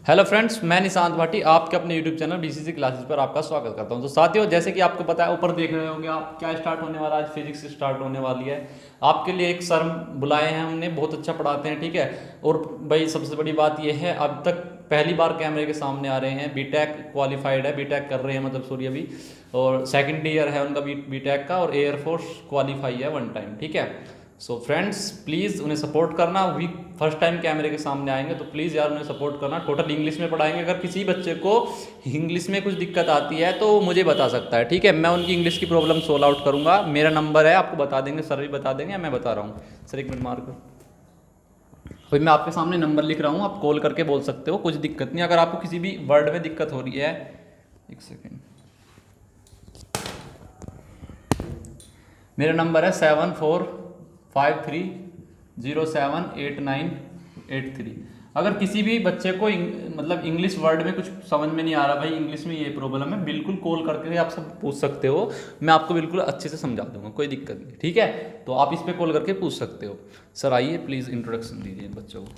Hello friends, मैं निशांत भाटी आपके अपने यूट्यूब चैनल बीसीसी क्लासेस पर आपका स्वागत करता हूं। तो साथियों, जैसे कि आपको पता है, ऊपर देख रहे होंगे आप, क्या स्टार्ट होने वाला है। आज फिजिक्स स्टार्ट होने वाली है। आपके लिए एक सर बुलाए हैं हमने, बहुत अच्छा पढ़ाते हैं, ठीक है। और भाई सबसे बड़ी बात यह है, अब तक पहली बार कैमरे के सामने आ रहे हैं। बीटेक क्वालिफाइड है, बीटेक कर रहे हैं, मतलब सूर्य भी। और सेकेंड ईयर है उनका बीटेक का, और एयरफोर्स क्वालिफाई है 1 टाइम, ठीक है। सो फ्रेंड्स, प्लीज़ उन्हें सपोर्ट करना। वी फर्स्ट टाइम कैमरे के सामने आएंगे, तो प्लीज़ यार उन्हें सपोर्ट करना। टोटल इंग्लिश में पढ़ाएंगे। अगर किसी बच्चे को इंग्लिश में कुछ दिक्कत आती है तो मुझे बता सकता है, ठीक है। मैं उनकी इंग्लिश की प्रॉब्लम सोल्व आउट करूंगा। मेरा नंबर है, आपको बता देंगे, सर भी बता देंगे, मैं बता रहा हूँ। सर एक मिनट मार कर, भाई मैं आपके सामने नंबर लिख रहा हूँ, आप कॉल करके बोल सकते हो, कुछ दिक्कत नहीं। अगर आपको किसी भी वर्ड में दिक्कत हो रही है, एक सेकेंड, मेरा नंबर है 7453078983। अगर किसी भी बच्चे को मतलब इंग्लिश वर्ड में कुछ समझ में नहीं आ रहा, भाई इंग्लिश में ये प्रॉब्लम है, बिल्कुल कॉल करके आप सब पूछ सकते हो। मैं आपको बिल्कुल अच्छे से समझा दूंगा, कोई दिक्कत नहीं, ठीक है। तो आप इस पर कॉल करके पूछ सकते हो। सर आइए, प्लीज़ इंट्रोडक्शन दीजिए इन बच्चों को।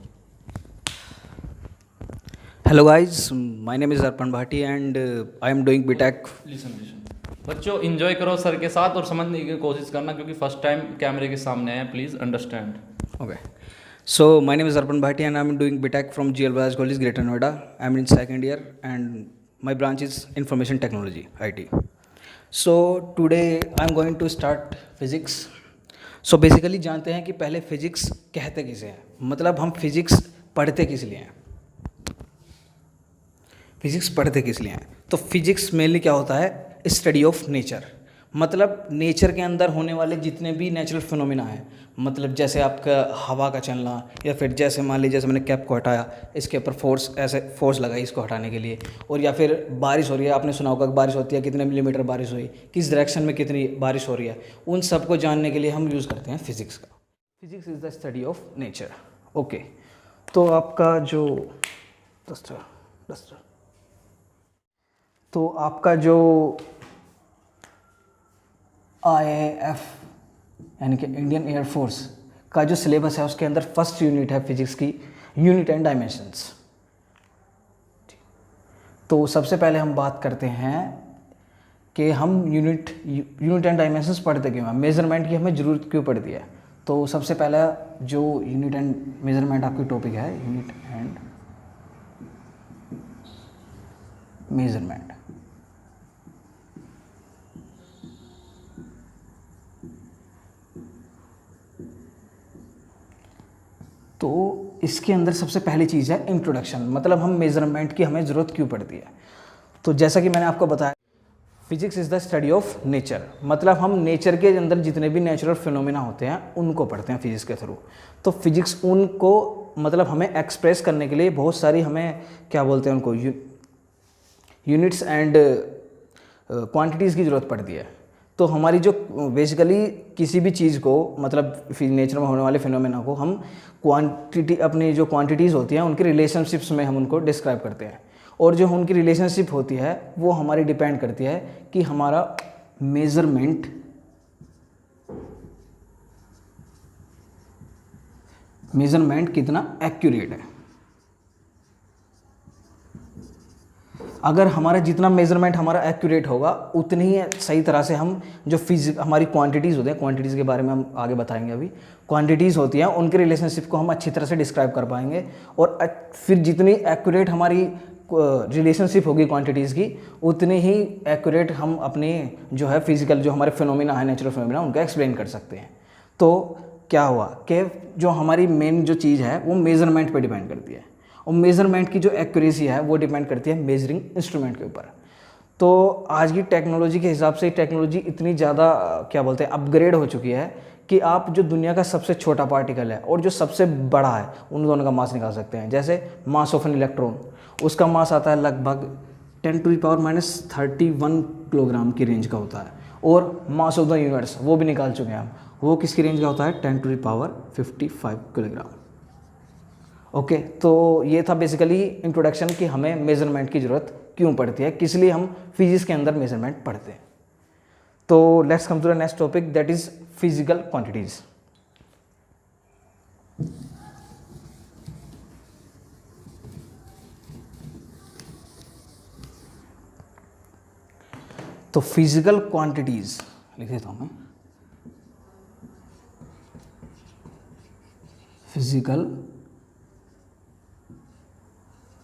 Hello guys, my name is Arpan Bhati and I am doing BTech. Listen बच्चों, इंजॉय करो सर के साथ और समझने की कोशिश करना, क्योंकि फर्स्ट टाइम कैमरे के सामने आए। Please understand. Okay. So my name is Arpan Bhati and I am doing BTech from GL Bajaj College, Greater Noida. I am in second year and my branch is Information Technology, IT. So today I am going to start physics. So basically जानते हैं कि पहले physics कहते किसे हैं, मतलब हम physics पढ़ते किस लिए हैं। फिजिक्स पढ़ते किस लिए हैं? तो फिजिक्स मेनली क्या होता है, स्टडी ऑफ नेचर। मतलब नेचर के अंदर होने वाले जितने भी नेचुरल फिनोमिना हैं, मतलब जैसे आपका हवा का चलना, या फिर जैसे मान लीजिए जैसे मैंने कैप को हटाया, इसके ऊपर फोर्स, ऐसे फोर्स लगाई इसको हटाने के लिए। और या फिर बारिश हो रही है, आपने सुना होगा कि बारिश होती है, कितने मिलीमीटर बारिश हुई, किस डायरेक्शन में कितनी बारिश हो रही है, उन सब को जानने के लिए हम यूज़ करते हैं फिजिक्स का। Physics is the study of nature. Okay, तो आपका जो डस्टर तो आपका जो IAF यानी कि इंडियन एयरफोर्स का जो सिलेबस है, उसके अंदर फर्स्ट यूनिट है फिजिक्स की, यूनिट एंड डायमेंशंस। तो सबसे पहले हम बात करते हैं कि हम यूनिट एंड डायमेंशंस पढ़ते क्यों हैं, मेजरमेंट की हमें ज़रूरत क्यों पड़ती है। तो सबसे पहला जो यूनिट एंड मेजरमेंट आपकी टॉपिक है, यूनिट एंड मेजरमेंट। तो इसके अंदर सबसे पहली चीज़ है इंट्रोडक्शन, मतलब हम मेजरमेंट की हमें ज़रूरत क्यों पड़ती है। तो जैसा कि मैंने आपको बताया, physics is the study of nature, मतलब हम नेचर के अंदर जितने भी नेचुरल फिनोमिना होते हैं उनको पढ़ते हैं फिजिक्स के थ्रू। तो फिजिक्स उनको मतलब हमें एक्सप्रेस करने के लिए बहुत सारी हमें क्या बोलते हैं उनको, यूनिट्स एंड क्वांटिटीज़ की ज़रूरत पड़ती है। तो हमारी जो बेसिकली किसी भी चीज़ को, मतलब नेचर में होने वाले फिनोमेना को हम क्वांटिटी, अपनी जो क्वांटिटीज़ होती हैं उनकी रिलेशनशिप्स में हम उनको डिस्क्राइब करते हैं। और जो उनकी रिलेशनशिप होती है वो हमारी डिपेंड करती है कि हमारा मेज़रमेंट कितना एक्यूरेट है। अगर हमारा जितना मेज़रमेंट हमारा एक्यूरेट होगा, उतनी ही सही तरह से हम जो हमारी क्वांटिटीज़ होती हैं, क्वांटिटीज़ के बारे में हम आगे बताएंगे। अभी क्वांटिटीज़ होती हैं, उनके रिलेशनशिप को हम अच्छी तरह से डिस्क्राइब कर पाएंगे। और फिर जितनी एक्यूरेट हमारी रिलेशनशिप होगी क्वांटिटीज़ की, उतनी ही एक्यूरेट हम अपने जो है फिजिकल, जो हमारे फिनोमिना है, नेचुरल फिनोमिना, उनका एक्सप्लेन कर सकते हैं। तो क्या हुआ कि जो हमारी मेन जो चीज़ है वो मेज़रमेंट पे डिपेंड करती है, और मेज़रमेंट की जो एक्यूरेसी है वो डिपेंड करती है मेजरिंग इंस्ट्रूमेंट के ऊपर। तो आज की टेक्नोलॉजी के हिसाब से टेक्नोलॉजी इतनी ज़्यादा क्या बोलते हैं, अपग्रेड हो चुकी है कि आप जो दुनिया का सबसे छोटा पार्टिकल है और जो सबसे बड़ा है, उन दोनों का मास निकाल सकते हैं। जैसे मास ऑफ एन इलेक्ट्रॉन, उसका मास आता है लगभग 10⁻31 किलोग्राम की रेंज का होता है। और मास ऑफ द यूनिवर्स वो भी निकाल चुके हैं हम, वो किसकी रेंज का होता है, 10⁻55 किलोग्राम। ओके, तो ये था बेसिकली इंट्रोडक्शन कि हमें मेज़रमेंट की ज़रूरत क्यों पड़ती है, किस लिए हम फिजिक्स के अंदर मेज़रमेंट पढ़ते हैं। तो let's come to the next topic, that is physical quantities. तो फिजिकल क्वांटिटीज लिख देता हूँ मैं, physical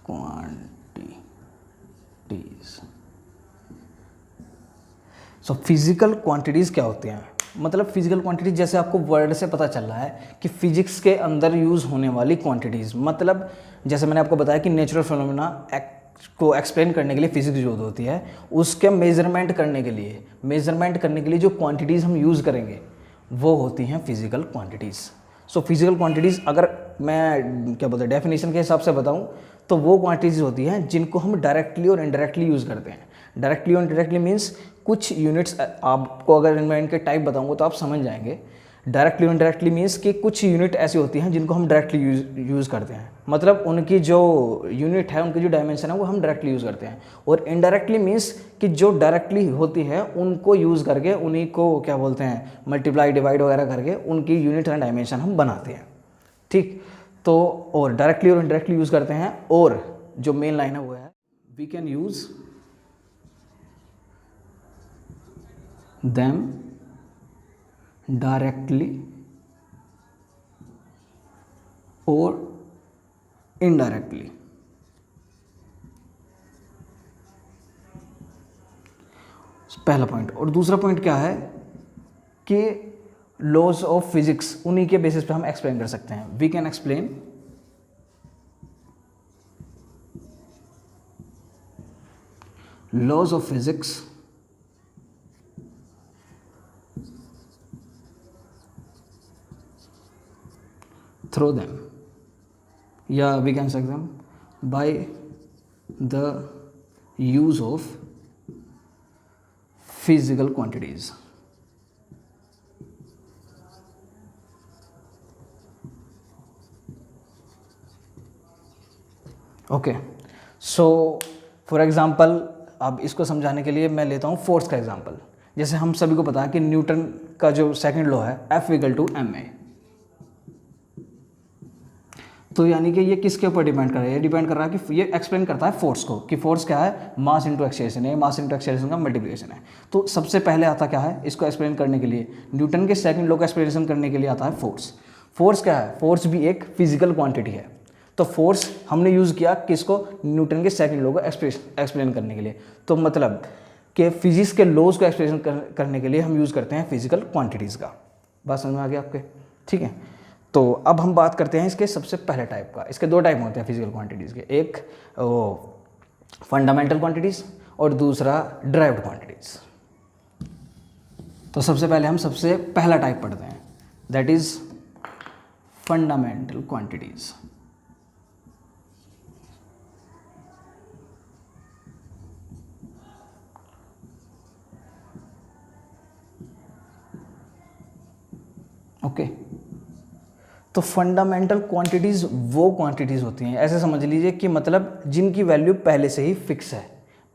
quantities. So physical quantities क्या होती हैं? मतलब फिजिकल क्वांटिटीज जैसे आपको वर्ड से पता चल रहा है कि फिजिक्स के अंदर यूज़ होने वाली क्वांटिटीज़, मतलब जैसे मैंने आपको बताया कि नेचुरल फिनोमेना को एक्सप्लेन करने के लिए फिजिक्स यूज होती है, उसके मेजरमेंट करने के लिए जो क्वांटिटीज़ हम यूज़ करेंगे वो होती हैं physical quantities. So physical quantities अगर मैं क्या बोलते हैं डेफिनेशन के हिसाब से बताऊं तो वो क्वांटिटीज़ होती हैं जिनको हम डायरेक्टली और इनडायरेक्टली यूज़ करते हैं। डायरेक्टली और इनडायरेक्टली मीन्स कुछ यूनिट्स, आपको अगर मैं इनके टाइप बताऊंगा तो आप समझ जाएंगे। डायरेक्टली और इनडायरेक्टली मीन्स कि कुछ यूनिट ऐसी होती हैं जिनको हम डायरेक्टली यूज़ करते हैं, मतलब उनकी जो यूनिट है, उनकी जो डायमेंशन है वो हम डायरेक्टली यूज़ करते हैं। और इनडायरेक्टली मीन्स कि जो डायरेक्टली होती है उनको यूज़ करके उन्हीं को क्या बोलते हैं मल्टीप्लाई डिवाइड वगैरह करके उनकी यूनिट एंड डायमेंशन हम बनाते हैं। ठीक, तो और डायरेक्टली और इनडायरेक्टली यूज़ करते हैं। और जो मेन लाइन है वो है we can use them directly or indirectly। पहला पॉइंट। और दूसरा पॉइंट क्या है कि लॉज ऑफ फिजिक्स, उन्हीं के बेसिस पे हम एक्सप्लेन कर सकते हैं। We can explain laws of physics through them, yeah, we can say them by the use of physical quantities। Okay, so for example अब इसको समझाने के लिए मैं लेता हूँ फोर्स का एग्जांपल। जैसे हम सभी को पता है कि न्यूटन का जो सेकंड लॉ है F=ma, तो यानी कि ये किसके ऊपर डिपेंड कर रहा है? ये डिपेंड कर रहा है कि ये एक्सप्लेन करता है फोर्स को, कि फोर्स क्या है, मास इंटू एक्सेलरेशन है, मास इंटू एक्सेलरेशन का मल्टीप्लिकेशन है। तो सबसे पहले आता क्या है इसको एक्सप्लेन करने के लिए, न्यूटन के सेकंड लॉ का एक्सप्लेनेशन करने के लिए आता है फोर्स। फोर्स क्या है? फोर्स भी एक फिजिकल क्वांटिटी है। तो फोर्स हमने यूज़ किया किसको? न्यूटन के सेकंड लॉ को एक्सप्लेन करने के लिए। तो मतलब कि फिजिक्स के लॉज को एक्सप्लेन करने के लिए हम यूज़ करते हैं फिजिकल क्वांटिटीज़ का। बात समझ में आ गया आपके? ठीक है, तो अब हम बात करते हैं इसके सबसे पहले टाइप का। इसके दो टाइप होते हैं फिजिकल क्वांटिटीज़ के, एक फंडामेंटल क्वांटिटीज़ और दूसरा ड्राइव्ड क्वांटिटीज़। तो सबसे पहले हम सबसे पहला टाइप पढ़ते हैं, that is fundamental quantities. Okay, तो फंडामेंटल क्वांटिटीज़ वो क्वांटिटीज़ होती हैं, ऐसे समझ लीजिए कि मतलब जिनकी वैल्यू पहले से ही फिक्स है,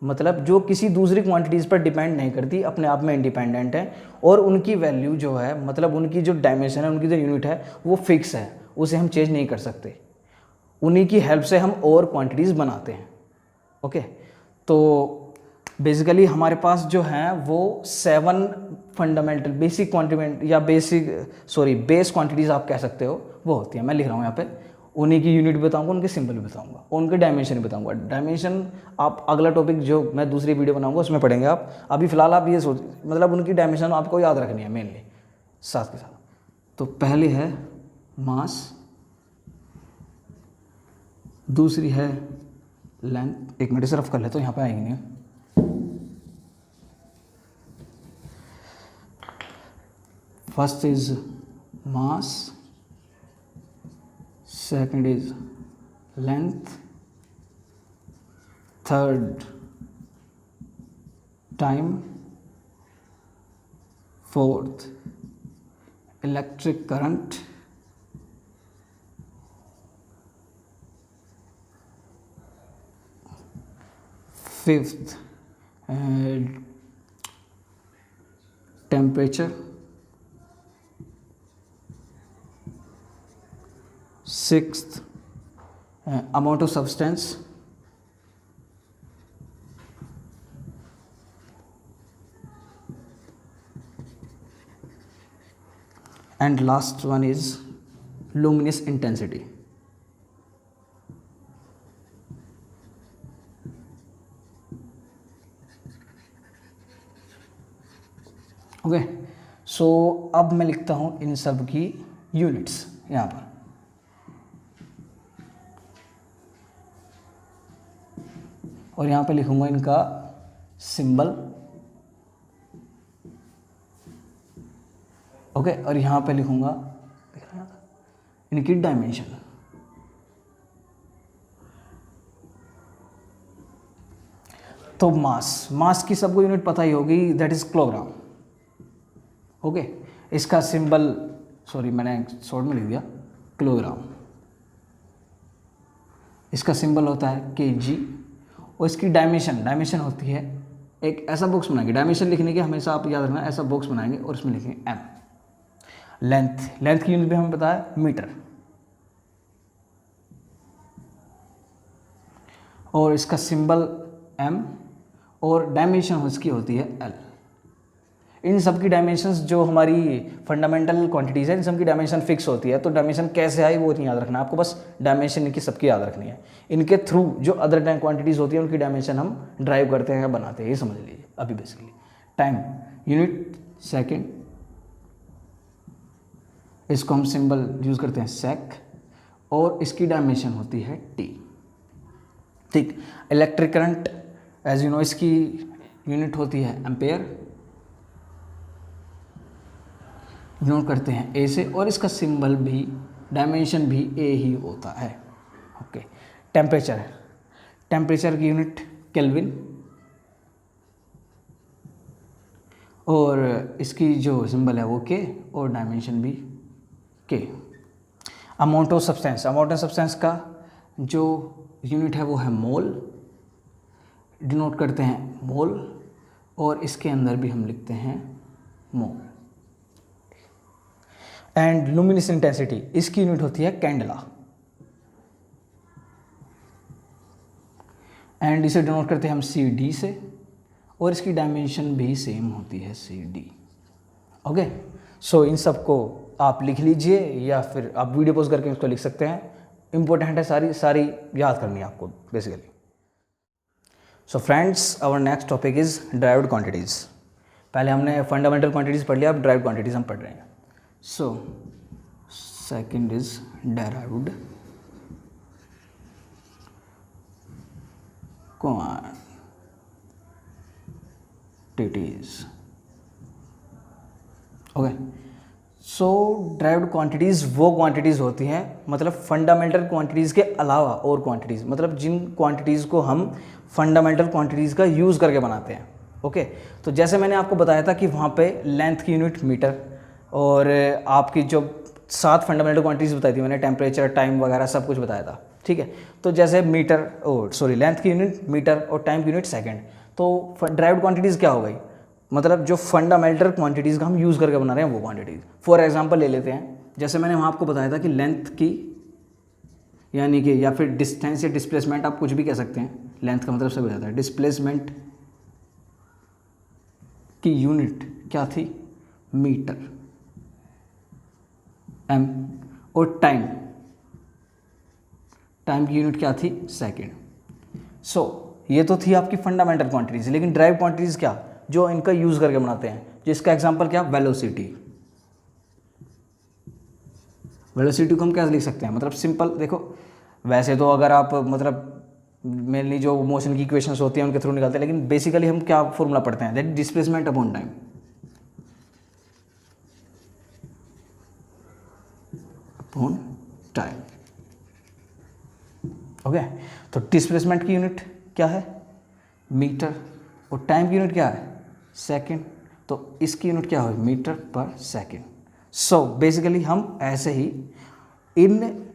मतलब जो किसी दूसरी क्वांटिटीज़ पर डिपेंड नहीं करती, अपने आप में इंडिपेंडेंट है, और उनकी वैल्यू जो है, मतलब उनकी जो डायमेंशन है, उनकी जो यूनिट है वो फिक्स है, उसे हम चेंज नहीं कर सकते। उन्हीं की हेल्प से हम और क्वांटिटीज़ बनाते हैं। ओके, तो बेसिकली हमारे पास जो हैं वो 7 फंडामेंटल बेसिक क्वांटिटी या बेस क्वांटिटीज़ आप कह सकते हो, वो होती हैं। मैं लिख रहा हूँ यहाँ पे, उन्हीं की यूनिट बताऊंगा, उनके सिंबल भी बताऊंगा, उनके डायमेंशन भी बताऊंगा। डायमेंशन आप अगला टॉपिक जो मैं दूसरी वीडियो बनाऊंगा उसमें पढ़ेंगे आप। अभी फिलहाल आप ये सोच, मतलब उनकी डायमेंशन आपको याद रखनी है मेनली साथ के साथ। तो पहली है मास, दूसरी है लेंथ। एक मिनट से रफ कर लेते, तो यहाँ पे आएंगे नहीं। First is mass, second is length, third time, fourth electric current, fifth temperature, sixth amount of substance, and last one is luminous intensity. Okay, so अब मैं लिखता हूँ इन सब की यूनिट्स यहाँ पर। और यहाँ पे लिखूंगा इनका सिंबल, ओके, और यहाँ पे लिखूंगा इनकी डायमेंशन। तो मास की सबको यूनिट पता ही होगी, दैट इज किलोग्राम। ओके, इसका सिंबल, सॉरी मैंने शॉर्ट में लिख दिया, किलोग्राम। इसका सिंबल होता है केजी। और इसकी डायमेंशन होती है, एक ऐसा बॉक्स बनाएंगे, डायमेंशन लिखने के हमेशा आप याद रखना, ऐसा बॉक्स बनाएंगे और इसमें लिखेंगे एम। लेंथ की यूनिट भी हमें पता है मीटर। और इसका सिंबल एम और डायमेंशन इसकी होती है एल। इन सब की डायमेंशंस जो हमारी फंडामेंटल क्वांटिटीज़ है, इन सब की डायमेंशन फिक्स होती है। तो डायमेंशन कैसे आई वो नहीं याद रखना आपको, बस डायमेंशन इनकी सबकी याद रखनी है। इनके थ्रू जो अदर क्वांटिटीज़ होती है उनकी डायमेंशन हम ड्राइव करते हैं या बनाते हैं, ये समझ लीजिए अभी बेसिकली। टाइम यूनिट सेकेंड, इसको हम सिंबल यूज़ करते हैं सेक, और इसकी डायमेंशन होती है टी। ठीक, electric current as you know इसकी यूनिट होती है एम्पेयर, नोट करते हैं ए से, और इसका सिंबल भी, डायमेंशन भी ए ही होता है। ओके, टेम्परेचर की यूनिट केल्विन, और इसकी जो सिंबल है वो के, और डायमेंशन भी के। अमाउंट ऑफ सब्सटेंस का जो यूनिट है वो है मोल, डिनोट करते हैं मोल, और इसके अंदर भी हम लिखते हैं मोल। एंड लुमिनस इंटेंसिटी, इसकी यूनिट होती है कैंडला, एंड इसे डिनोट करते हैं हम सी डी से, और इसकी डायमेंशन भी सेम होती है सी डी। ओके, सो इन सब को आप लिख लीजिए, या फिर आप वीडियो पॉज करके इसको लिख सकते हैं। इंपॉर्टेंट है, सारी याद करनी है आपको basically. So friends, our next topic is derived quantities. पहले हमने फंडामेंटल क्वांटिटीज़ पढ़ लिया, अब ड्राइव्ड क्वांटिटीज़ हम पढ़ रहे हैं। So, second is derived quantities. Okay, so derived quantities वो क्वांटिटीज़ होती हैं, मतलब फंडामेंटल क्वांटिटीज़ के अलावा और क्वांटिटीज़, मतलब जिन क्वांटिटीज़ को हम फंडामेंटल क्वांटिटीज़ का यूज़ करके बनाते हैं। ओके, तो जैसे मैंने आपको बताया था कि वहाँ पे लेंथ की यूनिट मीटर, और आपकी जो 7 फंडामेंटल क्वांटिटीज़ बताई थी मैंने, टेम्परेचर, टाइम वगैरह सब कुछ बताया था। ठीक है, तो जैसे लेंथ की यूनिट मीटर और टाइम की यूनिट सेकंड। तो ड्राइव्ड क्वांटिटीज़ क्या हो गई, मतलब जो फंडामेंटल क्वांटिटीज़ का हम यूज़ करके बना रहे हैं वो क्वांटिटीज़। फॉर एग्जांपल ले लेते हैं, जैसे मैंने वहाँ आपको बताया था कि लेंथ की, यानी कि, या फिर डिस्टेंस या डिस्प्लेसमेंट, आप कुछ भी कह सकते हैं, लेंथ का मतलब सब हो जाता है। डिस्प्लेसमेंट की यूनिट क्या थी, मीटर, एम, और टाइम की यूनिट क्या थी, सेकेंड। सो ये तो थी आपकी फंडामेंटल क्वांटिटीज। लेकिन ड्राइव क्वांटिटीज क्या, जो इनका यूज करके बनाते हैं, जिसका एग्जांपल क्या, वेलोसिटी। वेलोसिटी को हम कैसे लिख सकते हैं, मतलब सिंपल देखो, वैसे तो अगर आप मतलब मेनली जो मोशन की इक्वेशंस होती हैं उनके थ्रू निकालते हैं, लेकिन बेसिकली हम क्या फॉर्मूला पढ़ते हैं, that displacement upon time. Upon time, okay. तो डिस्प्लेसमेंट की यूनिट क्या है, मीटर, और टाइम की यूनिट क्या है, सेकंड। तो इसकी यूनिट क्या हो, मीटर पर सेकंड। सो बेसिकली हम ऐसे ही इन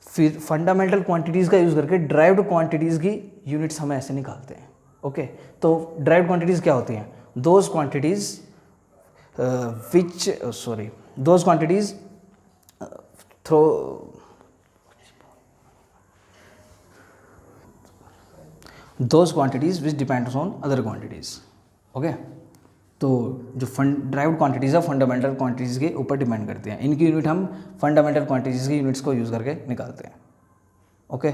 फिर फंडामेंटल क्वांटिटीज़ का यूज़ करके ड्राइव्ड क्वांटिटीज़ की यूनिट्स हम ऐसे निकालते हैं, ओके। तो ड्राइव्ड क्वांटिटीज़ क्या होती हैं, those quantities through those quantities which depends on other quantities, okay। तो जो ड्राइव्ड क्वांटिटीज़ है फंडामेंटल क्वांटिटीज़ के ऊपर डिपेंड करती हैं। इनकी यूनिट हम फंडामेंटल क्वांटिटीज़ की यूनिट्स को यूज़ करके निकालते हैं। ओके,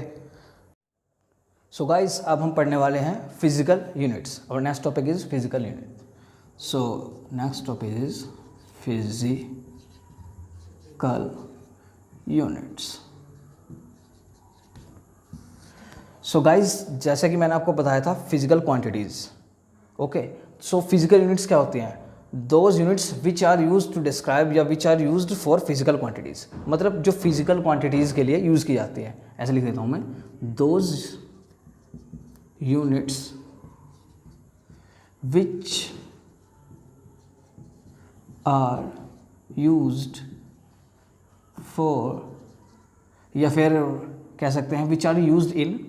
सो गाइस अब हम पढ़ने वाले हैं फिजिकल यूनिट्स और next topic is physical unit. So next topic is physical units. So guys जैसा कि मैंने आपको बताया था physical quantities. Okay, so physical units क्या होती हैं? Those units which are use to describe या which are use for physical quantities, मतलब जो फिजिकल क्वांटिटीज़ के लिए यूज़ की जाती है। ऐसे लिख देता हूँ मैं, those units which are used for, या फिर कह सकते हैं which are used in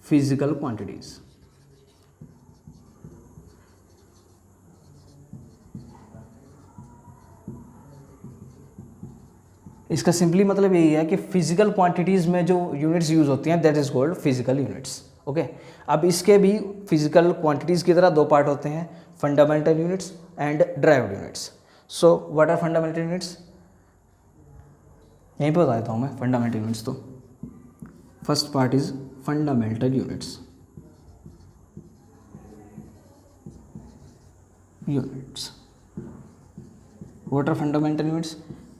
physical quantities. इसका सिंपली मतलब यही है कि फिजिकल क्वांटिटीज़ में जो यूनिट्स यूज़ होती हैं that is called physical units. Okay, अब इसके भी फिजिकल क्वांटिटीज़ की तरह दो पार्ट होते हैं, fundamental units and derived units. So what are fundamental units? यहीं पे बता देता हूँ मैं फंडामेंटल यूनिट्स। तो first part is fundamental units. What are fundamental units?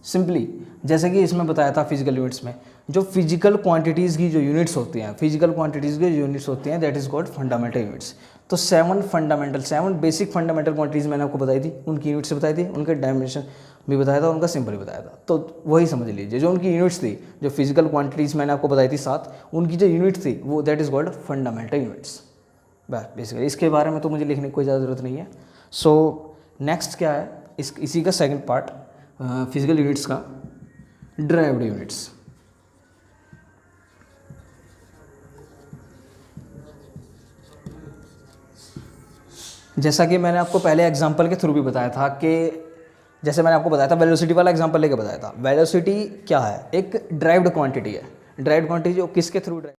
Simply जैसे कि इसमें बताया था फिजिकल यूनिट्स में, जो फिजिकल क्वांटिटीज़ की जो यूनिट्स होती हैं, फिजिकल क्वांटिटीज़ की जो यूनिट्स होती हैं that is called fundamental units. तो 7 बेसिक फंडामेंटल क्वांटिटीज़ मैंने आपको बताई थी, उनकी यूनिट्स बताई थी, उनके डायमेंशन भी बताया था, उनका सिंबल भी बताया था। तो वही समझ लीजिए, जो उनकी यूनिट्स थी, जो फिजिकल क्वांटिटीज़ मैंने आपको बताई थी 7, उनकी जो यूनिट थी वो that is called fundamental units. बस बेसिकली इसके बारे में तो मुझे लिखने की कोई ज़्यादा ज़रूरत नहीं है। सो नेक्स्ट क्या है, इसी का सेकेंड पार्ट फिजिकल यूनिट्स का, ड्राइव्ड यूनिट्स। जैसा कि मैंने आपको पहले एग्जांपल के थ्रू भी बताया था कि जैसे मैंने आपको बताया था वेलोसिटी वाला एग्जांपल लेके बताया था, वेलोसिटी क्या है? एक ड्राइव्ड क्वांटिटी है। ड्राइव्ड क्वांटिटी जो किसके through drive.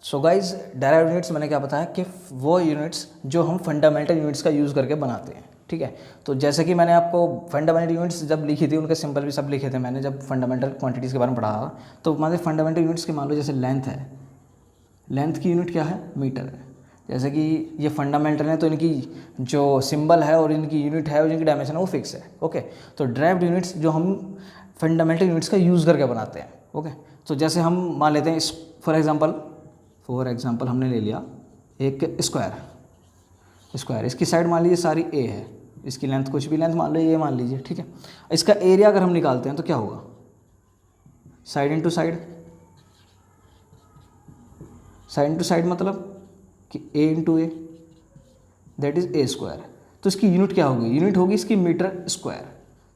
So guys derived units मैंने क्या बताया कि वो यूनिट्स जो हम फंडामेंटल यूनिट्स का यूज़ करके बनाते हैं। ठीक है, तो जैसे कि मैंने आपको फंडामेंटल यूनिट्स जब लिखी थी उनके सिंपल भी सब लिखे थे मैंने, जब फंडामेंटल क्वांटिटीज़ के बारे में पढ़ा था। तो हमारे फंडामेंटल यूनिट्स के मान लो जैसे लेंथ है, लेंथ की यूनिट क्या है? मीटर है। जैसे कि ये फंडामेंटल है तो इनकी जो सिंबल है और इनकी यूनिट है और इनकी डायमेंशन है वो फिक्स है। ओके, तो ड्राइव्ड यूनिट्स जो हम फंडामेंटल यूनिट्स का यूज़ करके बनाते हैं। ओके, तो जैसे हम मान लेते हैं फॉर एग्जांपल हमने ले लिया एक स्क्वायर, इसकी साइड मान लीजिए सारी ए है, इसकी लेंथ कुछ भी लेंथ मान लो ये मान लीजिए। ठीक है, इसका एरिया अगर हम निकालते हैं तो क्या होगा? साइड इंटू साइड मतलब कि a into a that is a square. तो इसकी यूनिट क्या होगी? यूनिट होगी इसकी मीटर स्क्वायर।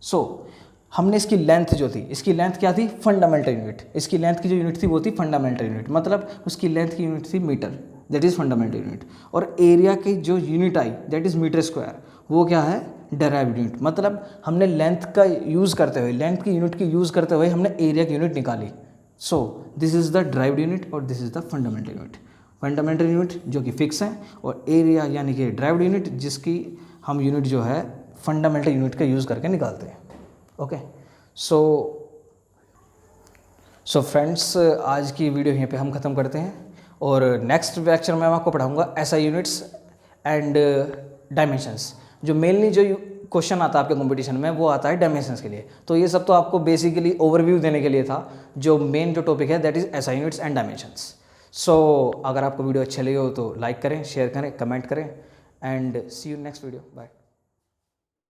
सो हमने इसकी लेंथ जो थी, इसकी लेंथ क्या थी? Fundamental unit. इसकी लेंथ की जो यूनिट थी वो थी फंडामेंटल यूनिट, मतलब उसकी लेंथ की यूनिट थी metre, that is fundamental unit. और एरिया की जो यूनिट आई दैट इज़ मीटर स्क्वायर, वो क्या है? Derived unit. मतलब हमने लेंथ का यूज़ करते हुए, लेंथ की यूनिट की यूज़ करते हुए हमने एरिया की यूनिट निकाली। So this is the derived unit और this is the fundamental unit. Fundamental unit जो कि फिक्स है और एरिया यानी कि ड्राइव्ड यूनिट जिसकी हम यूनिट जो है फंडामेंटल यूनिट का यूज़ करके निकालते हैं। ओके, सो फ्रेंड्स आज की वीडियो यहीं पे हम ख़त्म करते हैं और नेक्स्ट लेक्चर में मैं आपको पढ़ाऊँगा SI यूनिट्स एंड डायमेंशंस। जो मेनली जो क्वेश्चन आता है आपके कंपटीशन में वो आता है डायमेंशंस के लिए। तो ये सब तो आपको बेसिकली ओवरव्यू देने के लिए था। जो मेन जो टॉपिक है that is SI units and dimensions. So अगर आपको वीडियो अच्छी लगी हो तो लाइक करें, शेयर करें, कमेंट करें and see you next video. Bye.